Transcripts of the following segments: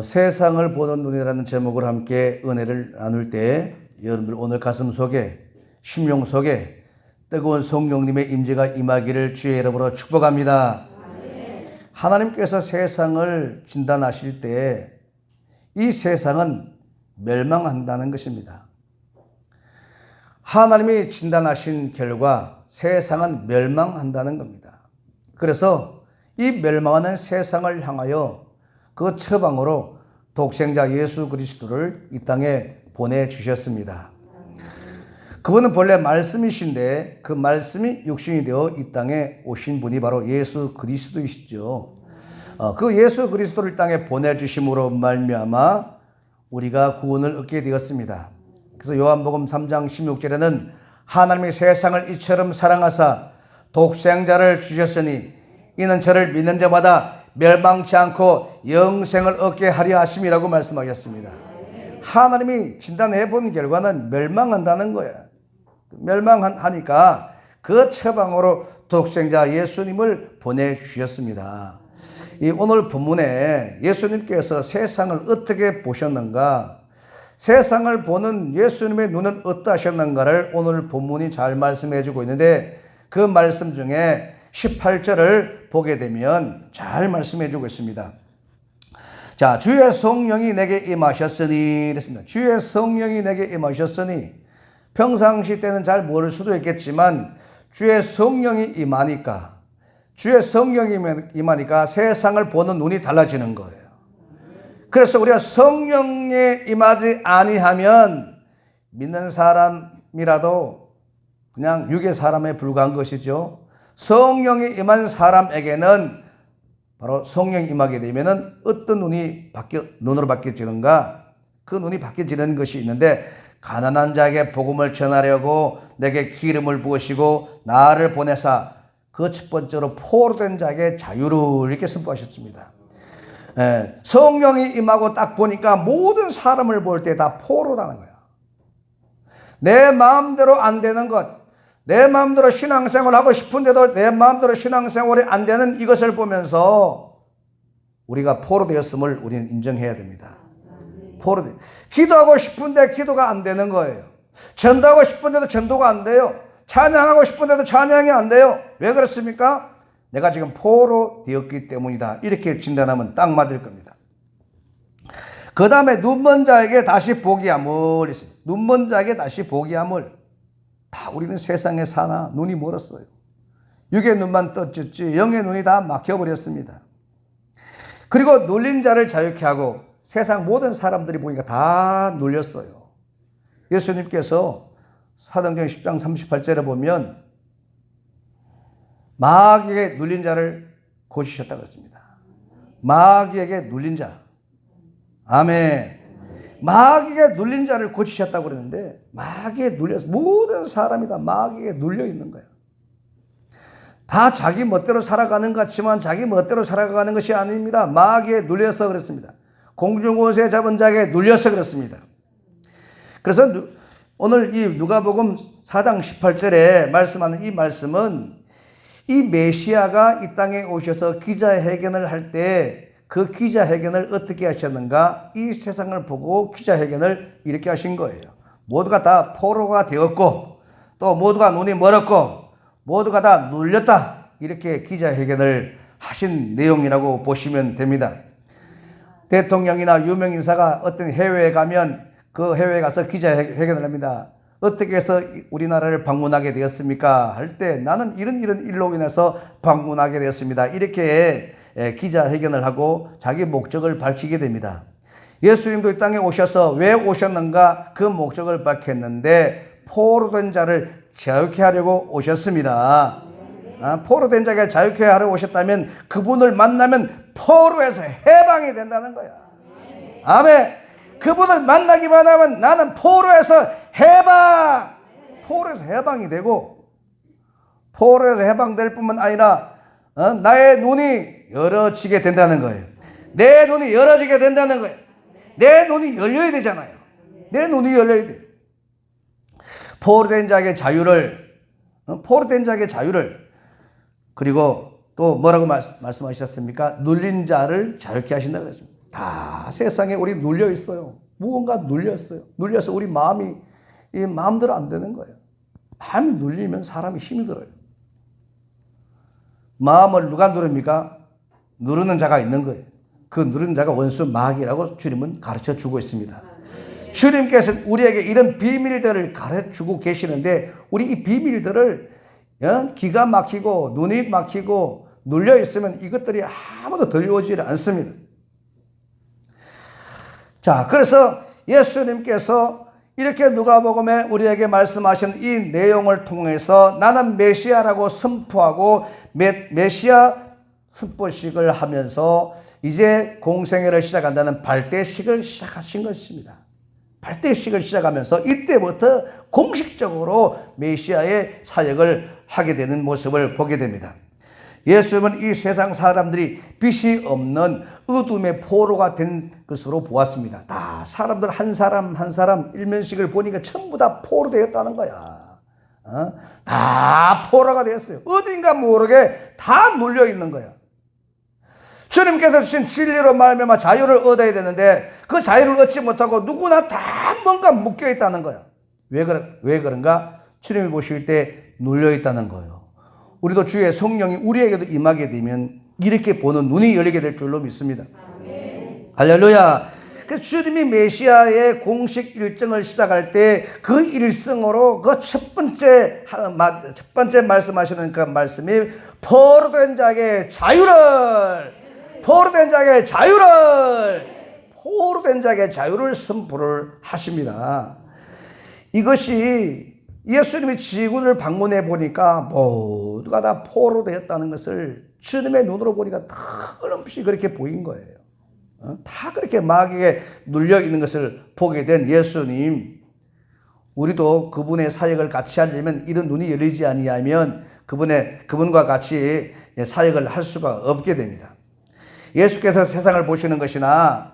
세상을 보는 눈이라는 제목으로 함께 은혜를 나눌 때 여러분들 오늘 가슴 속에 심령 속에 뜨거운 성령님의 임재가 임하기를 주의 이름으로 축복합니다. 하나님께서 세상을 진단하실 때 이 세상은 멸망한다는 것입니다. 하나님이 진단하신 결과 세상은 멸망한다는 겁니다. 그래서 이 멸망하는 세상을 향하여 그 처방으로 독생자 예수 그리스도를 이 땅에 보내주셨습니다. 그분은 본래 말씀이신데 그 말씀이 육신이 되어 이 땅에 오신 분이 바로 예수 그리스도이시죠. 그 예수 그리스도를 땅에 보내주심으로 말미암아 우리가 구원을 얻게 되었습니다. 그래서 요한복음 3장 16절에는 하나님이 세상을 이처럼 사랑하사 독생자를 주셨으니 이는 저를 믿는 자마다 멸망치 않고 영생을 얻게 하려 하심이라고 말씀하셨습니다. 하나님이 진단해 본 결과는 멸망한다는 거예요. 멸망하니까 그 처방으로 독생자 예수님을 보내주셨습니다. 이 오늘 본문에 예수님께서 세상을 어떻게 보셨는가, 세상을 보는 예수님의 눈은 어떠하셨는가를 오늘 본문이 잘 말씀해 주고 있는데 그 말씀 중에 18절을 보게 되면 잘 말씀해 주고 있습니다. 자, 주의 성령이 내게 임하셨으니 그랬습니다. 주의 성령이 내게 임하셨으니 평상시 때는 잘 모를 수도 있겠지만 주의 성령이 임하니까 주의 성령이 임하니까 세상을 보는 눈이 달라지는 거예요. 그래서 우리가 성령에 임하지 아니하면 믿는 사람이라도 그냥 육의 사람에 불과한 것이죠. 성령이 임한 사람에게는 바로 성령이 임하게 되면은 어떤 눈으로 바뀌어지는가? 그 눈이 바뀌어지는 것이 있는데 가난한 자에게 복음을 전하려고 내게 기름을 부으시고 나를 보내사 그 첫 번째로 포로된 자에게 자유를 이렇게 선포하셨습니다. 성령이 임하고 딱 보니까 모든 사람을 볼 때 다 포로라는 거야. 내 마음대로 안 되는 것, 내 마음대로 신앙생활을 하고 싶은데도 내 마음대로 신앙생활이 안 되는 이것을 보면서 우리가 포로되었음을 우리는 인정해야 됩니다. 기도하고 싶은데 기도가 안 되는 거예요. 전도하고 싶은데도 전도가 안 돼요. 찬양하고 싶은데도 찬양이 안 돼요. 왜 그렇습니까? 내가 지금 포로되었기 때문이다. 이렇게 진단하면 딱 맞을 겁니다. 그 다음에 눈먼 자에게 다시 보게 함을 있습니다. 눈먼 자에게 다시 보게 함을. 다 우리는 세상에 사나 눈이 멀었어요. 육의 눈만 떴지 영의 눈이 다 막혀버렸습니다. 그리고 눌린 자를 자유케 하고 세상 모든 사람들이 보니까 다 눌렸어요. 예수님께서 사도행전 10장 38절에 보면 마귀에게 눌린 자를 고치셨다고 했습니다. 마귀에게 눌린 자. 아멘. 마귀에게 눌린 자를 고치셨다고 그랬는데 마귀에 눌려서 모든 사람이 다 마귀에 눌려 있는 거예요. 다 자기 멋대로 살아가는 것 같지만 자기 멋대로 살아가는 것이 아닙니다. 마귀에 눌려서 그렇습니다. 공중권세 잡은 자에게 눌려서 그렇습니다. 그래서 오늘 이 누가복음 4장 18절에 말씀하는 이 말씀은 이 메시아가 이 땅에 오셔서 기자회견을 할 때 그 기자회견을 어떻게 하셨는가? 이 세상을 보고 기자회견을 이렇게 하신 거예요. 모두가 다 포로가 되었고 또 모두가 눈이 멀었고 모두가 다 눌렸다. 이렇게 기자회견을 하신 내용이라고 보시면 됩니다. 대통령이나 유명인사가 어떤 해외에 가면 그 해외에 가서 기자회견을 합니다. 어떻게 해서 우리나라를 방문하게 되었습니까? 할 때 나는 이런 일로 인해서 방문하게 되었습니다. 이렇게 기자회견을 하고 자기 목적을 밝히게 됩니다. 예수님도 이 땅에 오셔서 왜 오셨는가? 그 목적을 밝혔는데 포로된 자를 자유케 하려고 오셨습니다. 포로된 자에게 자유케 하려고 오셨다면 그분을 만나면 포로에서 해방이 된다는 거야. 아멘. 그분을 만나기만 하면 나는 포로에서 해방이 되고 포로에서 해방될 뿐만 아니라 나의 눈이 열어지게 된다는 거예요. 내 눈이 열어지게 된다는 거예요. 내 눈이 열려야 되잖아요. 내 눈이 열려야 돼. 포로된 자에게 자유를 그리고 또 뭐라고 말씀하셨습니까? 눌린 자를 자유케 하신다고 했습니다. 다 세상에 우리 눌려 있어요. 무언가 눌렸어요. 눌려서 우리 마음이 이 마음대로 안 되는 거예요. 마음이 눌리면 사람이 힘이 들어요. 마음을 누가 누릅니까? 누르는 자가 있는 거예요. 그 누르는 자가 원수 마귀라고 주님은 가르쳐 주고 있습니다. 주님께서 우리에게 이런 비밀들을 가르쳐 주고 계시는데 우리 이 비밀들을 기가 막히고 눈이 막히고 눌려 있으면 이것들이 아무도 들려오지 않습니다. 자, 그래서 예수님께서 이렇게 누가복음에 우리에게 말씀하신 이 내용을 통해서 나는 메시아라고 선포하고 메시아 선포식을 하면서 이제 공생애를 시작한다는 발대식을 시작하신 것입니다. 발대식을 시작하면서 이때부터 공식적으로 메시아의 사역을 하게 되는 모습을 보게 됩니다. 예수님은 이 세상 사람들이 빛이 없는 어둠의 포로가 된 것으로 보았습니다. 다 사람들 한 사람 한 사람 일면식을 보니까 전부 다 포로 되었다는 거야. 다 포로가 되었어요. 어딘가 모르게 다 눌려 있는 거야. 주님께서 주신 진리로 말미암아 자유를 얻어야 되는데 그 자유를 얻지 못하고 누구나 다 뭔가 묶여 있다는 거야. 왜 그런가? 주님이 보실 때 눌려 있다는 거예요. 우리도 주의 성령이 우리에게도 임하게 되면 이렇게 보는 눈이 열리게 될 줄로 믿습니다. 아멘. 할렐루야. 그래서 주님이 메시아의 공식 일정을 시작할 때 그 일성으로 그 첫 번째 말씀하시는 그 말씀이 포로된 자에게 자유를 선포를 하십니다. 이것이 예수님이 지구를 방문해 보니까 모두가 다 포로 되었다는 것을 주님의 눈으로 보니까 틀림없이 그렇게 보인 거예요. 다 그렇게 마귀에 눌려 있는 것을 보게 된 예수님, 우리도 그분의 사역을 같이 하려면 이런 눈이 열리지 아니하면 그분과 같이 사역을 할 수가 없게 됩니다. 예수께서 세상을 보시는 것이나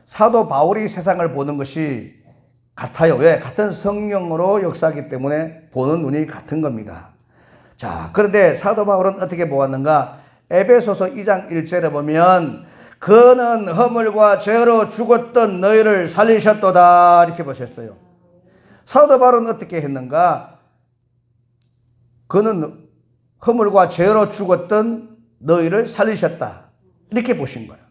사도 바울이 세상을 보는 것이 같아요. 왜? 같은 성령으로 역사하기 때문에 보는 눈이 같은 겁니다. 자, 그런데 사도 바울은 어떻게 보았는가? 에베소서 2장 1절에 보면 그는 허물과 죄로 죽었던 너희를 살리셨도다 이렇게 보셨어요. 사도 바울은 어떻게 했는가? 그는 허물과 죄로 죽었던 너희를 살리셨다 이렇게 보신 거예요.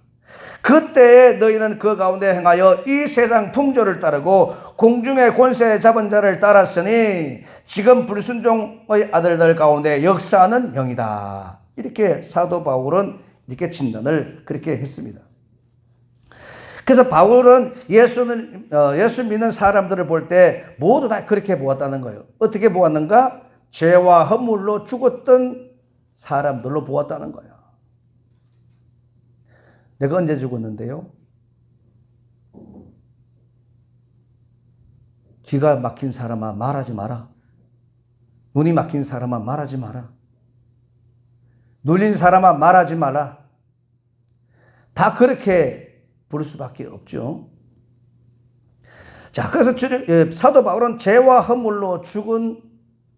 그때 너희는 그 가운데 행하여 이 세상 풍조를 따르고 공중의 권세 잡은 자를 따랐으니 지금 불순종의 아들들 가운데 역사하는 영이다. 이렇게 사도 바울은 이렇게 진단을 그렇게 했습니다. 그래서 바울은 예수 믿는 사람들을 볼 때 모두 다 그렇게 보았다는 거예요. 어떻게 보았는가? 죄와 허물로 죽었던 사람들로 보았다는 거예요. 내가 언제 죽었는데요? 귀가 막힌 사람아 말하지 마라. 눈이 막힌 사람아 말하지 마라. 눌린 사람아 말하지 마라. 다 그렇게 부를 수밖에 없죠. 자, 그래서 사도 바울은 죄와 허물로 죽은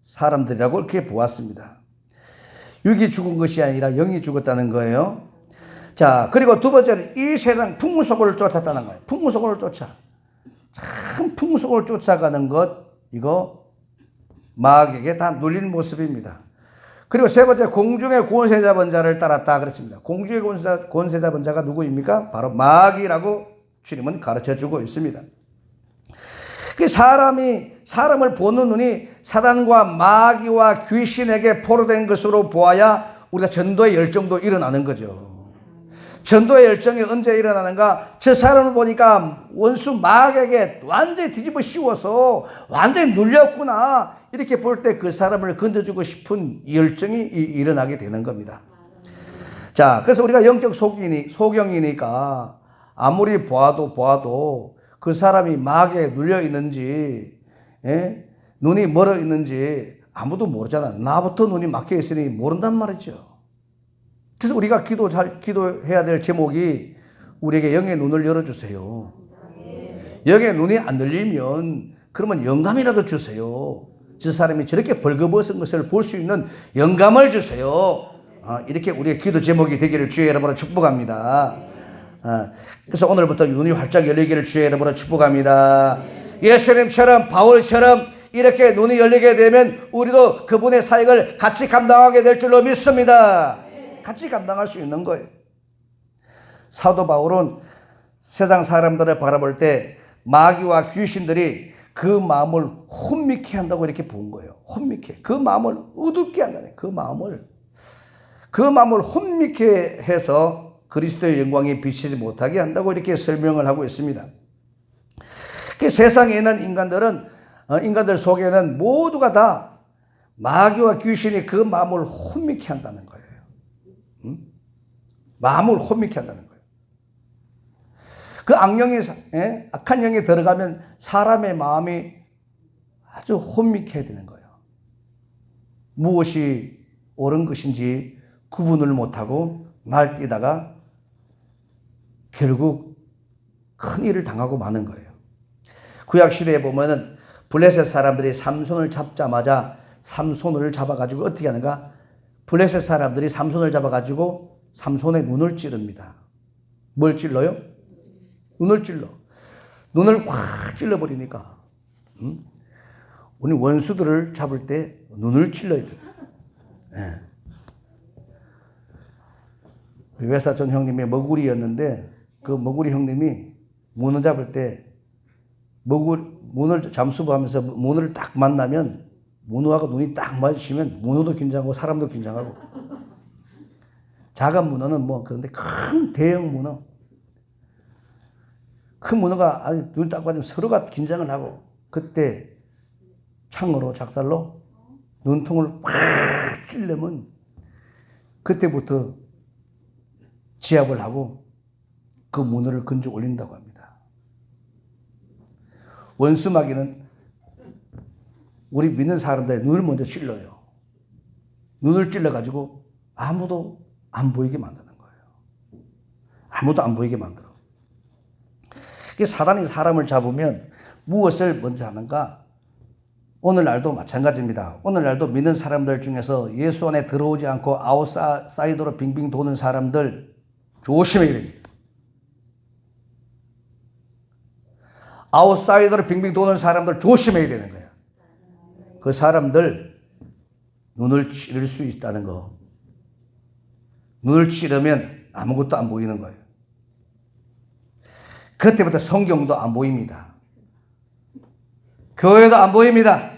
사람들이라고 이렇게 보았습니다. 육이 죽은 것이 아니라 영이 죽었다는 거예요. 자, 그리고 두 번째는 이 세상 풍속을 쫓았다는 거예요. 풍속을 쫓아. 참 풍속을 쫓아가는 것, 이거 마귀에게 다 눌린 모습입니다. 그리고 세 번째, 공중의 권세 잡은 자를 따랐다 그랬습니다. 공중의 권세 잡은 자가 누구입니까? 바로 마귀라고 주님은 가르쳐 주고 있습니다. 그 사람을 보는 눈이 사단과 마귀와 귀신에게 포로된 것으로 보아야 우리가 전도의 열정도 일어나는 거죠. 전도의 열정이 언제 일어나는가? 저 사람을 보니까 원수 마귀에게 완전히 뒤집어 씌워서 완전히 눌렸구나. 이렇게 볼 때 그 사람을 건져주고 싶은 열정이 일어나게 되는 겁니다. 자, 그래서 우리가 영적 소경이니까 아무리 보아도 그 사람이 마귀에 눌려 있는지, 눈이 멀어 있는지 아무도 모르잖아. 나부터 눈이 막혀 있으니 모른단 말이죠. 그래서 우리가 기도해야 될 제목이 우리에게 영의 눈을 열어주세요. 영의 눈이 안 열리면 그러면 영감이라도 주세요. 저 사람이 저렇게 벌거벗은 것을 볼 수 있는 영감을 주세요. 이렇게 우리의 기도 제목이 되기를 주의 이름으로 축복합니다. 그래서 오늘부터 눈이 활짝 열리기를 주의 이름으로 축복합니다. 예수님처럼 바울처럼 이렇게 눈이 열리게 되면 우리도 그분의 사역을 같이 감당하게 될 줄로 믿습니다. 같이 감당할 수 있는 거예요. 사도 바울은 세상 사람들을 바라볼 때 마귀와 귀신들이 그 마음을 혼미케 한다고 이렇게 본 거예요. 혼미케. 그 마음을 어둡게 한다네. 그 마음을 혼미케 해서 그리스도의 영광이 비치지 못하게 한다고 이렇게 설명을 하고 있습니다. 그 세상에 있는 인간들 속에는 모두가 다 마귀와 귀신이 그 마음을 혼미케 한다는 거예요. 마음을 혼미케 한다는 거예요. 그 악한 영이 들어가면 사람의 마음이 아주 혼미케 되는 거예요. 무엇이 옳은 것인지 구분을 못하고 날뛰다가 결국 큰 일을 당하고 마는 거예요. 구약시대에 보면은 블레셋 사람들이 삼손을 잡자마자 삼손을 잡아가지고 어떻게 하는가? 블레셋 사람들이 삼손을 잡아가지고 삼손의 눈을 찌릅니다. 뭘 찔러요? 눈을 찔러. 눈을 확 찔러버리니까. 우리 원수들을 잡을 때 눈을 찔러야 돼요. 네. 외사촌 형님이 머구리였는데 그 머구리 형님이 문어 잡을 때 문어를 잠수부하면서 문어를 딱 만나면 문어하고 눈이 딱 마주치면 문어도 긴장하고 사람도 긴장하고 작은 문어는 뭐 그런데 큰 대형 문어 큰 문어가 아주 눈 딱 맞으면 서로가 긴장을 하고 그때 창으로 작살로 눈통을 확 찔르면 그때부터 지압을 하고 그 문어를 건져 올린다고 합니다. 원수마귀는 우리 믿는 사람들의 눈을 먼저 찔러요. 눈을 찔러가지고 아무도 안 보이게 만드는 거예요. 아무도 안 보이게 만들어. 사단이 사람을 잡으면 무엇을 먼저 하는가? 오늘날도 마찬가지입니다. 오늘날도 믿는 사람들 중에서 예수 안에 들어오지 않고 아웃사이더로 빙빙 도는 사람들 조심해야 됩니다. 아웃사이더로 빙빙 도는 사람들 조심해야 되는 거예요. 그 사람들 눈을 찌를 수 있다는 거. 눈을 찌르면 아무것도 안 보이는 거예요. 그때부터 성경도 안 보입니다. 교회도 안 보입니다.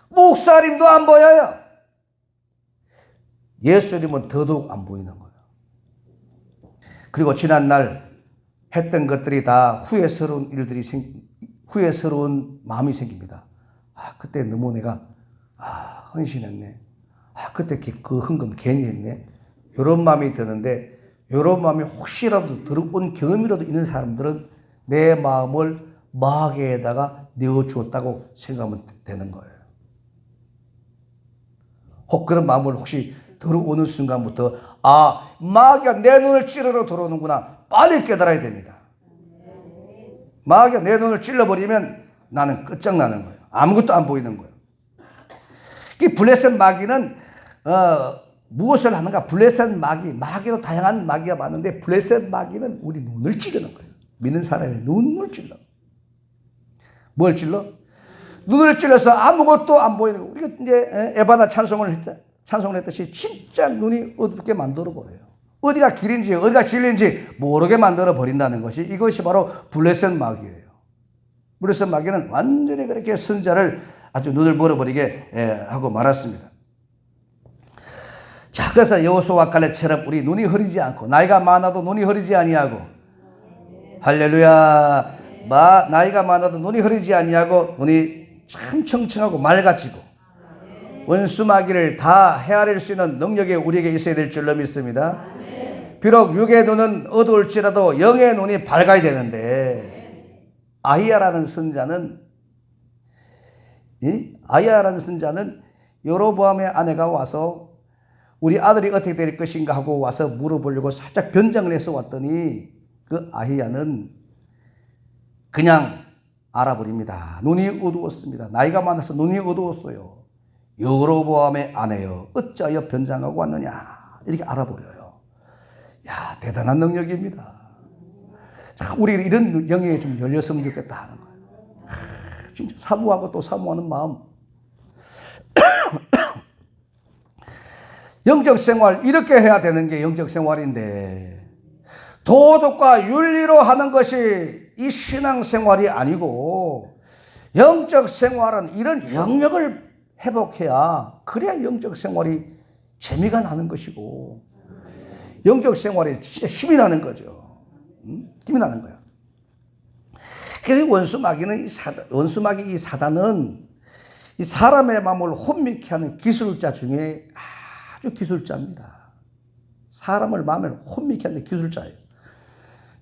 목사님도 안 보여요. 예수님은 더더욱 안 보이는 거예요. 그리고 지난날 했던 것들이 다 후회스러운 마음이 생깁니다. 그때 너무 내가 헌신했네. 그때 그 헌금 괜히 했네. 이런 마음이 드는데 이런 마음이 혹시라도 들어온 경험이라도 있는 사람들은 내 마음을 마귀에다가 내어주었다고 생각하면 되는 거예요. 혹 그런 마음을 혹시 들어오는 순간부터 마귀가 내 눈을 찌르러 들어오는구나. 빨리 깨달아야 됩니다. 마귀가 내 눈을 찔러버리면 나는 끝장나는 거예요. 아무것도 안 보이는 거예요. 이 블레셋 마귀는 무엇을 하는가? 블레셋 마귀도 다양한 마귀가 많은데 블레셋 마귀는 우리 눈을 찌르는 거예요. 믿는 사람의 눈을 찔러. 뭘 찔러? 눈을 찔러서 아무것도 안 보이는 거예요. 우리가 이제 에바나 찬송을 했듯이 진짜 눈이 어둡게 만들어 버려요. 어디가 길인지 어디가 진리인지 모르게 만들어 버린다는 것이 이것이 바로 블레셋 마귀예요. 블레셋 마귀는 완전히 그렇게 선자를 아주 눈을 멀어버리게 하고 말았습니다. 자, 그래서 여호수아와 갈렙처럼 우리 눈이 흐리지 않고 나이가 많아도 눈이 흐리지 아니하고 할렐루야. 나이가 많아도 눈이 흐리지 아니하고 눈이 참 청청하고 맑아지고 원수 마귀를 다 헤아릴 수 있는 능력이 우리에게 있어야 될 줄로 믿습니다. 비록 육의 눈은 어두울지라도 영의 눈이 밝아야 되는데 아히야라는 선자는 여로보암의 아내가 와서 우리 아들이 어떻게 될 것인가 하고 와서 물어보려고 살짝 변장을 해서 왔더니 그 아히야는 그냥 알아버립니다. 눈이 어두웠습니다. 나이가 많아서 눈이 어두웠어요. 여로보암의 아내여 어찌하여 변장하고 왔느냐 이렇게 알아버려요. 야, 대단한 능력입니다. 우리 이런 영역에 좀 열렸으면 좋겠다 하는 거예요. 진짜 사모하고 또 사모하는 마음. 영적 생활 이렇게 해야 되는 게 영적 생활인데 도덕과 윤리로 하는 것이 이 신앙 생활이 아니고 영적 생활은 이런 영역을 회복해야 그래야 영적 생활이 재미가 나는 것이고 영적 생활에 진짜 힘이 나는 거죠. 힘이 나는 거야. 그래서 원수마귀 이 사단은 이 사람의 마음을 혼미케 하는 기술자 중에 아주 기술자입니다. 사람을 마음을 혼미케 하는 기술자예요.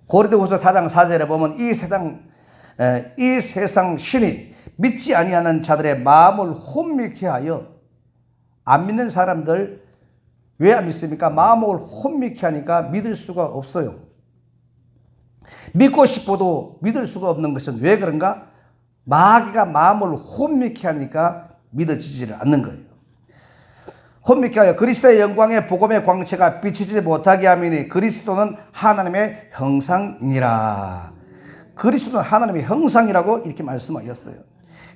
고린도후서 4장 4절에 보면 이 세상 신이 믿지 아니하는 자들의 마음을 혼미케 하여 안 믿는 사람들 왜 안 믿습니까? 마음을 혼미케 하니까 믿을 수가 없어요. 믿고 싶어도 믿을 수가 없는 것은 왜 그런가? 마귀가 마음을 혼미케 하니까 믿어지지를 않는 거예요. 혼미케 하여 그리스도의 영광의 복음의 광채가 비치지 못하게 함이니 그리스도는 하나님의 형상이니라. 그리스도는 하나님의 형상이라고 이렇게 말씀하셨어요.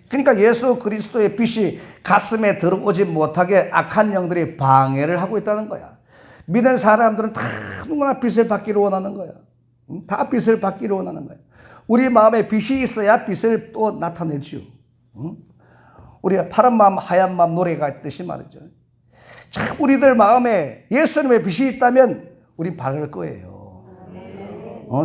그러니까 예수 그리스도의 빛이 가슴에 들어오지 못하게 악한 영들이 방해를 하고 있다는 거야. 믿는 사람들은 다 누구나 빛을 받기를 원하는 거야. 다 빛을 받기를 원하는 거야. 우리 마음에 빛이 있어야 빛을 또 나타내지요. 우리가 파란 마음 하얀 마음 노래가 있듯이 말이죠. 참 우리들 마음에 예수님의 빛이 있다면 우린 밝을 거예요.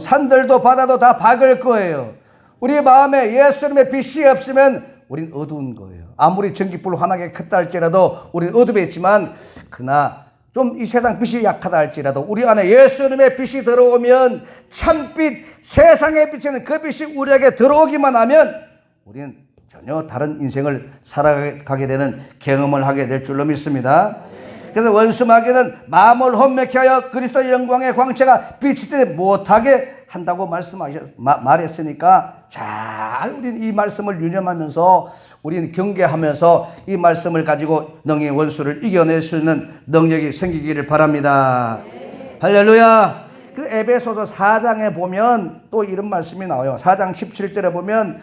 산들도 바다도 다 밝을 거예요. 우리 마음에 예수님의 빛이 없으면 우린 어두운 거예요. 아무리 전깃불 환하게 켰다 할지라도 우린 어둠에 있지만 그러나 좀 이 세상 빛이 약하다 할지라도 우리 안에 예수님의 빛이 들어오면 참빛 세상에 비치는 그 빛이 우리에게 들어오기만 하면 우리는 전혀 다른 인생을 살아가게 되는 경험을 하게 될 줄로 믿습니다. 그래서 원수마귀는 마음을 혼미케 하여 그리스도의 영광의 광채가 비치지 못하게 한다고 말했으니까 잘 우리는 이 말씀을 유념하면서 우리는 경계하면서 이 말씀을 가지고 능히 원수를 이겨낼 수 있는 능력이 생기기를 바랍니다. 할렐루야. 그 에베소서 4장에 보면 또 이런 말씀이 나와요. 4장 17절에 보면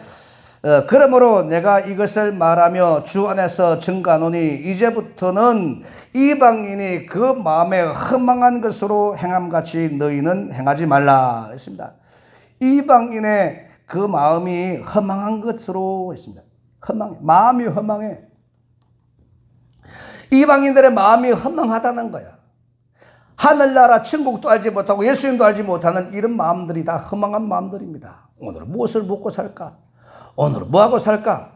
그러므로 내가 이것을 말하며 주 안에서 증거하노니 이제부터는 이방인이 그 마음에 허망한 것으로 행함같이 너희는 행하지 말라 했습니다. 이방인의 그 마음이 허망한 것으로 했습니다. 허망해. 마음이 허망해. 이방인들의 마음이 허망하다는 거야. 하늘나라 천국도 알지 못하고 예수님도 알지 못하는 이런 마음들이 다 허망한 마음들입니다. 오늘 무엇을 먹고 살까? 오늘 뭐하고 살까?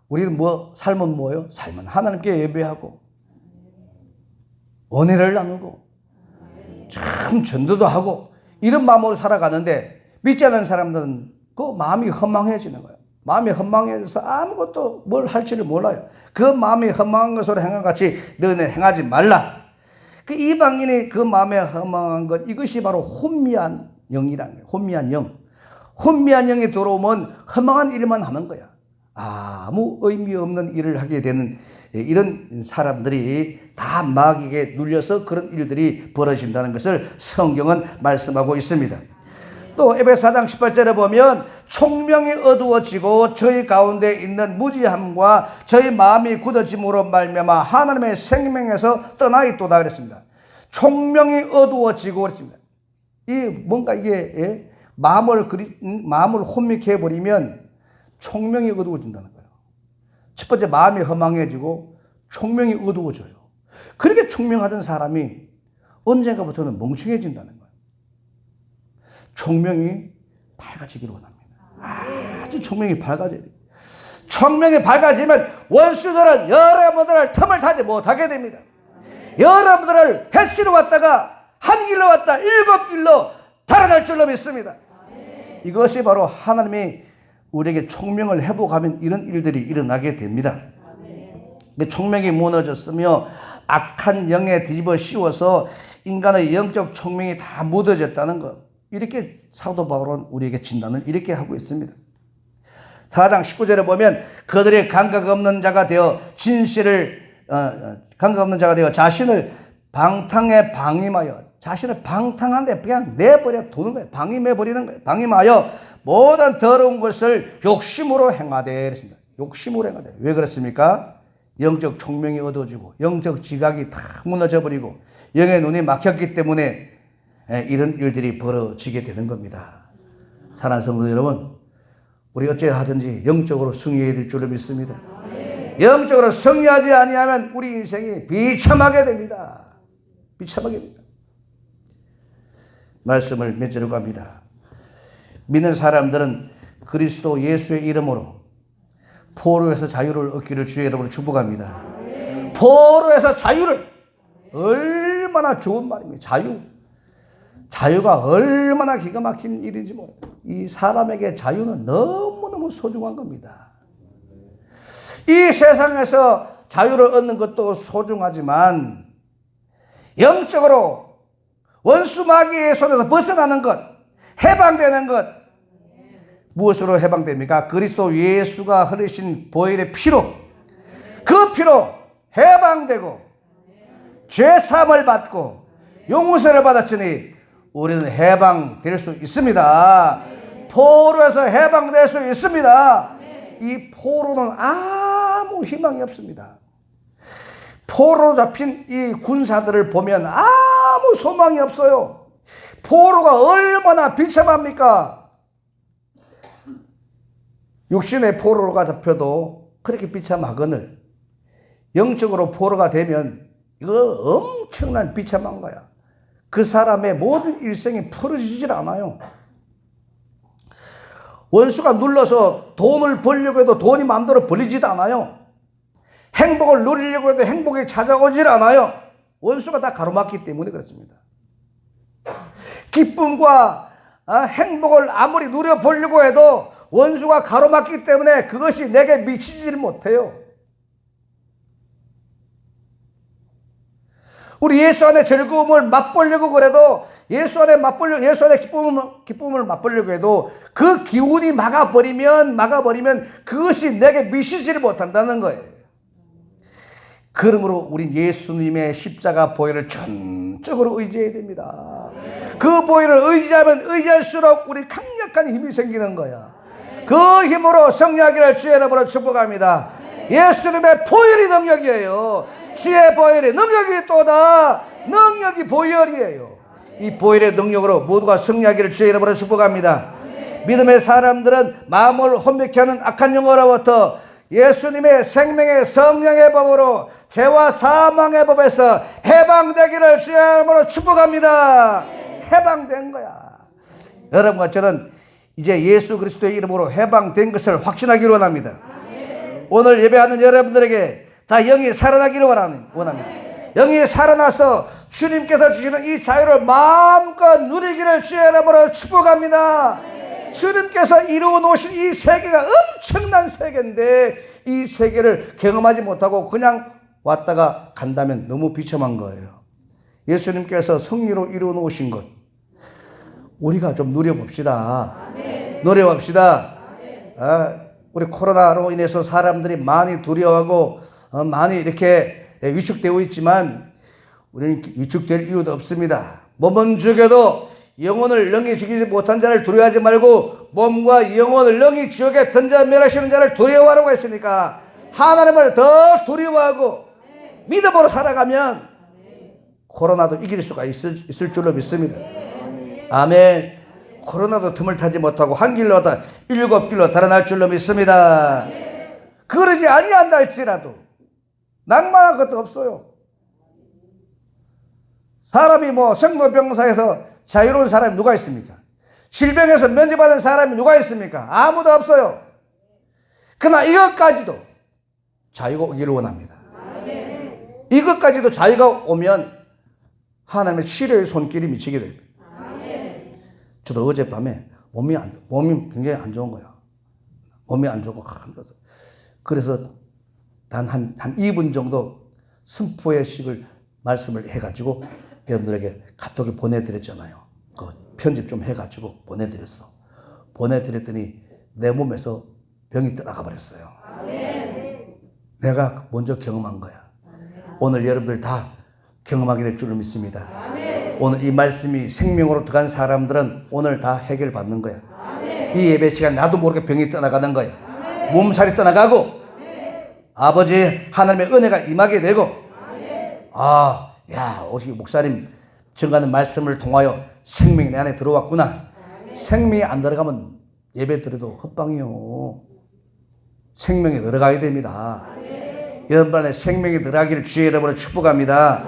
우리는 삶은 뭐예요? 삶은 하나님께 예배하고 은혜를 나누고 참 전도도 하고 이런 마음으로 살아가는데 믿지 않는 사람들은 그 마음이 허망해지는 거예요. 마음이 허망해져서 아무것도 뭘 할지를 몰라요. 그 마음이 허망한 것으로 행함같이 너희는 행하지 말라. 그 이방인이 그 마음에 허망한 것 이것이 바로 혼미한 영이라는 거예요. 혼미한 영. 혼미한 영이 들어오면 허망한 일만 하는 거야. 아무 의미 없는 일을 하게 되는 이런 사람들이 다 마귀에게 눌려서 그런 일들이 벌어진다는 것을 성경은 말씀하고 있습니다. 또 에베소 4장 18절에 보면 총명이 어두워지고 저희 가운데 있는 무지함과 저희 마음이 굳어짐으로 말미암아 하나님의 생명에서 떠나 있도다 그랬습니다. 총명이 어두워지고 그랬습니다. 뭔가 이게 마음을 혼미케 해버리면 총명이 어두워진다는 거예요. 첫 번째 마음이 허망해지고 총명이 어두워져요. 그렇게 총명하던 사람이 언젠가부터는 멍청해진다는 거예요. 총명이 밝아지기를 원합니다. 아주 총명이 밝아져야 돼요. 총명이 밝아지면 원수들은 여러분들을 틈을 타지 못하게 됩니다. 여러분들을 해치러 왔다가 한 길로 왔다 7길로 달아날 줄로 믿습니다. 이것이 바로 하나님이 우리에게 총명을 회복하면 이런 일들이 일어나게 됩니다. 총명이 무너졌으며 악한 영에 뒤집어 씌워서 인간의 영적 총명이 다 묻어졌다는 것. 이렇게 사도 바울은 우리에게 진단을 이렇게 하고 있습니다. 4장 19절에 보면 그들이 감각 없는 자가 되어 감각 없는 자가 되어 자신을 방탕에 방임하여 자신을 방탕한데 그냥 내버려 두는 거예요. 방임해버리는 거예요. 방임하여 모든 더러운 것을 욕심으로 행하되 그랬습니다. 욕심으로 행하되. 왜 그렇습니까? 영적 총명이 어두워지고 영적 지각이 다 무너져버리고 영의 눈이 막혔기 때문에 이런 일들이 벌어지게 되는 겁니다. 사랑하는 성도 여러분, 우리 어찌 하든지 영적으로 승리해야 될 줄을 믿습니다. 영적으로 승리하지 아니하면 우리 인생이 비참하게 됩니다. 비참하게 됩니다. 말씀을 맺으려고 합니다. 믿는 사람들은 그리스도 예수의 이름으로 포로에서 자유를 얻기를 주의 여러분을 축복합니다. 포로에서 자유를, 얼마나 좋은 말입니다. 자유가 얼마나 기가 막힌 일인지 모릅니다. 이 사람에게 자유는 너무너무 소중한 겁니다. 이 세상에서 자유를 얻는 것도 소중하지만 영적으로 원수 마귀의 손에서 벗어나는 것, 해방되는 것, 무엇으로 해방됩니까? 그리스도 예수가 흘리신 보혈의 피로, 그 피로 해방되고 죄사함을 받고 용서를 받았으니 우리는 해방될 수 있습니다. 포로에서 해방될 수 있습니다. 이 포로는 아무 희망이 없습니다. 포로로 잡힌 이 군사들을 보면 아무 소망이 없어요. 포로가 얼마나 비참합니까? 육신의 포로가 잡혀도 그렇게 비참하거늘 영적으로 포로가 되면 이거 엄청난 비참한 거야. 그 사람의 모든 일생이 풀어지질 않아요. 원수가 눌러서 돈을 벌려고 해도 돈이 마음대로 벌리지도 않아요. 행복을 누리려고 해도 행복이 찾아오질 않아요. 원수가 다 가로막기 때문에 그렇습니다. 기쁨과 행복을 아무리 누려보려고 해도 원수가 가로막기 때문에 그것이 내게 미치지를 못해요. 우리 예수 안에 즐거움을 맛보려고 그래도 예수 안에 기쁨을 맛보려고 해도 그 기운이 막아버리면 그것이 내게 미치지를 못한다는 거예요. 그러므로 우리 예수님의 십자가 보혈을 전적으로 의지해야 됩니다. 그 보혈을 의지하면 의지할수록 우리 강력한 힘이 생기는 거야. 그 힘으로 승리하기를 주의 이름으로 축복합니다. 예수님의 보혈이 능력이에요. 주의 보혈의 능력이 또다. 능력이 보혈이에요. 이 보혈의 능력으로 모두가 승리하기를 주의 이름으로 축복합니다. 믿음의 사람들은 마음을 혼미케 하는 악한 영으로부터 예수님의 생명의 성령의 법으로 죄와 사망의 법에서 해방되기를 주의 이름으로 축복합니다. 해방된 거야. 여러분과 저는 이제 예수 그리스도의 이름으로 해방된 것을 확신하기를 원합니다. 오늘 예배하는 여러분들에게 다 영이 살아나기를 원합니다. 영이 살아나서 주님께서 주시는 이 자유를 마음껏 누리기를 주의 이름으로 축복합니다. 주님께서 이루어 놓으신 이 세계가 엄청난 세계인데 이 세계를 경험하지 못하고 그냥 왔다가 간다면 너무 비참한 거예요. 예수님께서 승리로 이루어 놓으신 것 우리가 좀 누려봅시다. 누려봅시다. 우리 코로나로 인해서 사람들이 많이 두려워하고 많이 이렇게 위축되어 있지만 우리는 위축될 이유도 없습니다. 몸은 죽여도 영혼을 영이 죽이지 못한 자를 두려워하지 말고 몸과 영혼을 영이 지옥에 던져 멸하시는 자를 두려워하라고 했으니까 하나님을 더 두려워하고 믿음으로 살아가면 코로나도 이길 수가 있을 줄로 믿습니다. 아멘. 코로나도 틈을 타지 못하고 한 길로 다 7길로 달아날 줄로 믿습니다. 그러지 아니한다 할지라도 낭만할 것도 없어요. 사람이 생로병사에서 자유로운 사람이 누가 있습니까? 질병에서 면제받은 사람이 누가 있습니까? 아무도 없어요. 그러나 이것까지도 자유가 오기를 원합니다. 이것까지도 자유가 오면 하나님의 치료의 손길이 미치게 됩니다. 저도 어젯밤에 몸이 굉장히 안 좋은 거예요. 몸이 안 좋고 그래서 한 2분 정도 승포의 식을 말씀을 해가지고 여러분들에게 카톡에 보내드렸잖아요. 그 편집 좀 해가지고 보내드렸어. 보내드렸더니 내 몸에서 병이 떠나가 버렸어요. 내가 먼저 경험한 거야. 오늘 여러분들 다 경험하게 될 줄을 믿습니다. 오늘 이 말씀이 생명으로 들어간 사람들은 오늘 다 해결받는 거야. 이 예배 시간 나도 모르게 병이 떠나가는 거야. 몸살이 떠나가고 아버지 하나님의 은혜가 임하게 되고 오시 목사님 전가는 말씀을 통하여 생명이 내 안에 들어왔구나. 생명이 안 들어가면 예배 드려도 헛방이요. 생명이 들어가야 됩니다. 여러분 안에 생명이 들어가기를 주의 이름으로 축복합니다.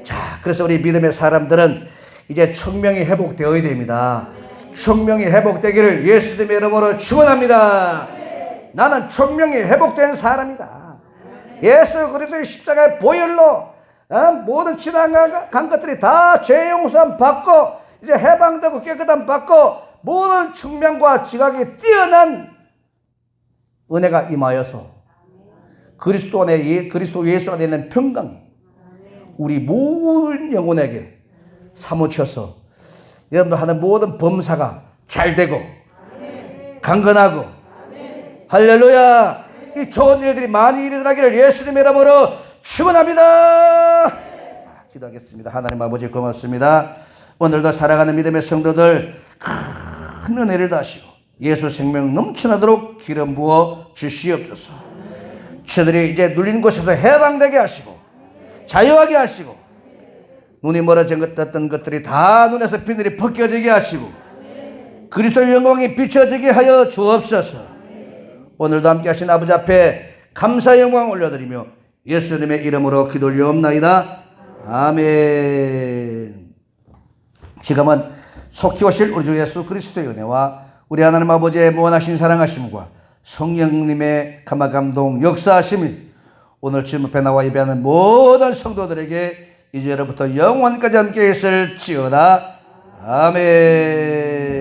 자, 그래서 우리 믿음의 사람들은 이제 청명이 회복되어야 됩니다. 청명이 회복되기를 예수님의 이름으로 축원합니다. 나는 청명이 회복된 사람이다. 예수 그리스도의 십자가의 보혈로 모든 지나간 것들이 다 죄 용서 받고 이제 해방되고 깨끗함 받고 모든 청명과 지각이 뛰어난 은혜가 임하여서 그리스도 예수 안에 있는 평강이 우리 모든 영혼에게 사무쳐서 여러분들 하는 모든 범사가 잘 되고 강건하고 할렐루야 이 좋은 일들이 많이 일어나기를 예수님의 이름으로 축원합니다. 기도하겠습니다. 하나님 아버지 고맙습니다. 오늘도 살아가는 믿음의 성도들 큰 은혜를 다시고 예수 생명 넘쳐나도록 기름 부어 주시옵소서. 저들이 이제 눌린 곳에서 해방되게 하시고 자유하게 하시고 눈이 멀어졌던 것들이 다 눈에서 비늘이 벗겨지게 하시고 그리스도의 영광이 비춰지게 하여 주옵소서. 오늘도 함께 하신 아버지 앞에 감사 영광 올려드리며 예수님의 이름으로 기도 올리옵나이다. 아멘. 지금은 속히 오실 우리 주 예수 그리스도의 은혜와 우리 하나님 아버지의 무한하신 사랑하심과 성령님의 감화감동 역사하심이 오늘 주님 앞에 나와 예배하는 모든 성도들에게 이제로부터 영원까지 함께 있을지어다. 아멘.